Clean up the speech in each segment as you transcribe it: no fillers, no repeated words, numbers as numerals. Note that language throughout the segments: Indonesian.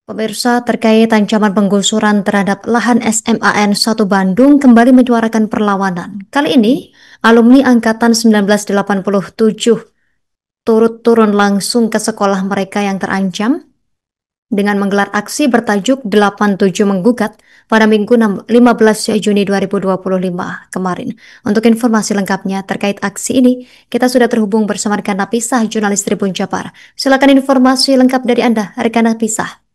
Pemirsa, terkait ancaman penggusuran terhadap lahan SMAN 1 Bandung kembali menyuarakan perlawanan. Kali ini, alumni Angkatan 1987 turut turun langsung ke sekolah mereka yang terancam dengan menggelar aksi bertajuk 87 Menggugat pada Minggu 15 Juni 2025 kemarin. Untuk informasi lengkapnya terkait aksi ini, kita sudah terhubung bersama rekan Napisah, jurnalis Tribun Jabar. Silakan informasi lengkap dari Anda, rekan Napisah.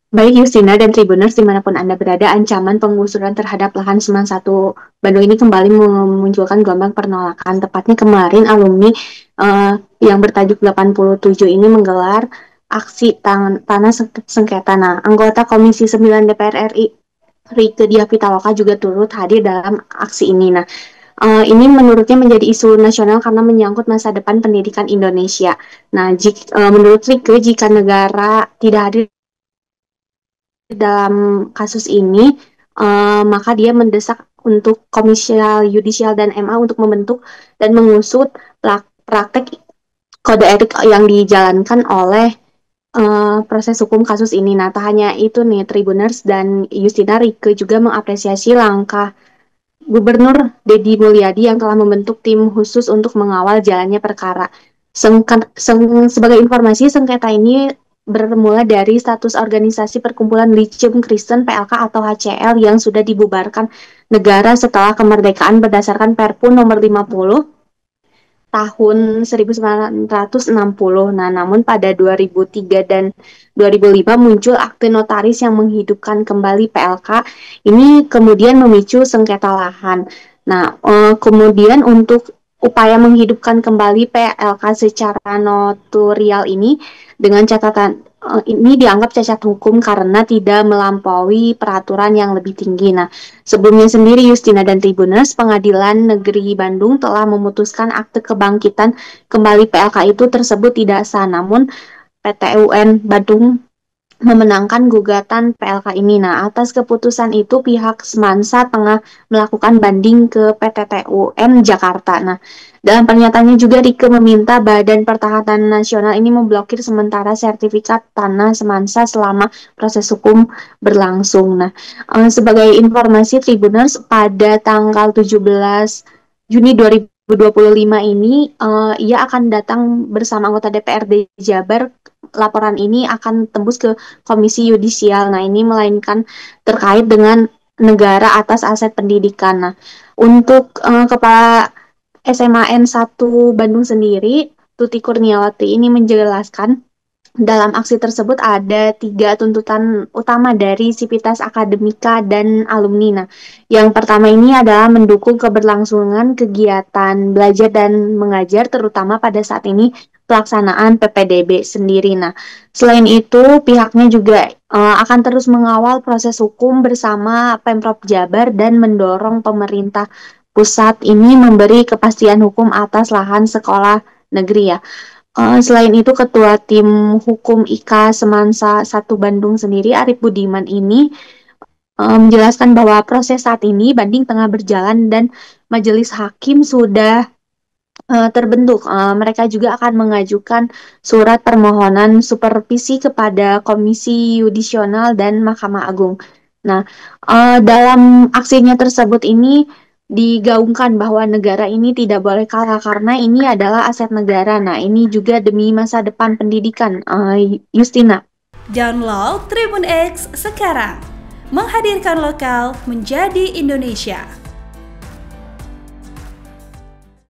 Baik Yustina dan Tribuners dimanapun Anda berada, ancaman penggusuran terhadap lahan Seman 1 Bandung ini kembali memunculkan gelombang penolakan. Tepatnya kemarin alumni yang bertajuk 87 ini menggelar aksi tanah sengketa. Nah, anggota Komisi 9 DPR RI Rieke Diah Pitaloka juga turut hadir dalam aksi ini. Nah, ini menurutnya menjadi isu nasional karena menyangkut masa depan pendidikan Indonesia. Nah, menurut Rieke, jika negara tidak hadir dalam kasus ini, maka dia mendesak untuk Komisial Yudisial dan MA untuk membentuk dan mengusut praktek kode etik yang dijalankan oleh proses hukum kasus ini. Nah, tak hanya itu nih, Tribuners dan Justina, Rieke juga mengapresiasi langkah Gubernur Deddy Mulyadi yang telah membentuk tim khusus untuk mengawal jalannya perkara. Sebagai informasi, sengketa ini bermula dari status organisasi Perkumpulan Lithium Kristen PLK atau HCL yang sudah dibubarkan negara setelah kemerdekaan berdasarkan Perpu nomor 50 tahun 1960. Nah, namun pada 2003 dan 2005 muncul akte notaris yang menghidupkan kembali PLK. Ini kemudian memicu sengketa lahan. Nah, kemudian untuk upaya menghidupkan kembali PLK secara notarial ini dengan catatan ini dianggap cacat hukum karena tidak melampaui peraturan yang lebih tinggi. Nah, sebelumnya sendiri Justina dan Tribuners, Pengadilan Negeri Bandung telah memutuskan akte kebangkitan kembali PLK itu tersebut tidak sah. Namun PT UN Bandung memenangkan gugatan PLK ini. Nah, atas keputusan itu pihak Semansa tengah melakukan banding ke PT TUN Jakarta. Nah, dalam pernyataannya juga Rieke meminta Badan Pertahanan Nasional ini memblokir sementara sertifikat tanah Semansa selama proses hukum berlangsung. Nah, sebagai informasi Tribuners, pada tanggal 17 Juni 2025 ini ia akan datang bersama anggota DPRD Jabar. Laporan ini akan tembus ke Komisi Yudisial. Nah, ini melainkan terkait dengan negara atas aset pendidikan. Nah, untuk Kepala SMAN 1 Bandung sendiri, Tuti Kurniawati ini menjelaskan dalam aksi tersebut ada 3 tuntutan utama dari Sivitas Akademika dan alumni. Nah, yang pertama ini adalah mendukung keberlangsungan kegiatan belajar dan mengajar, terutama pada saat ini pelaksanaan PPDB sendiri. Nah, selain itu pihaknya juga akan terus mengawal proses hukum bersama Pemprov Jabar dan mendorong pemerintah pusat ini memberi kepastian hukum atas lahan sekolah negeri ya. Selain itu, Ketua Tim Hukum IKA Semansa 1 Bandung sendiri, Arif Budiman ini menjelaskan bahwa proses saat ini banding tengah berjalan dan majelis hakim sudah terbentuk. Mereka juga akan mengajukan surat permohonan supervisi kepada Komisi Yudisial dan Mahkamah Agung. Nah, dalam aksinya tersebut ini digaungkan bahwa negara ini tidak boleh kalah karena ini adalah aset negara. Nah, ini juga demi masa depan pendidikan. Justina. Download Tribun X sekarang. Menghadirkan lokal menjadi Indonesia.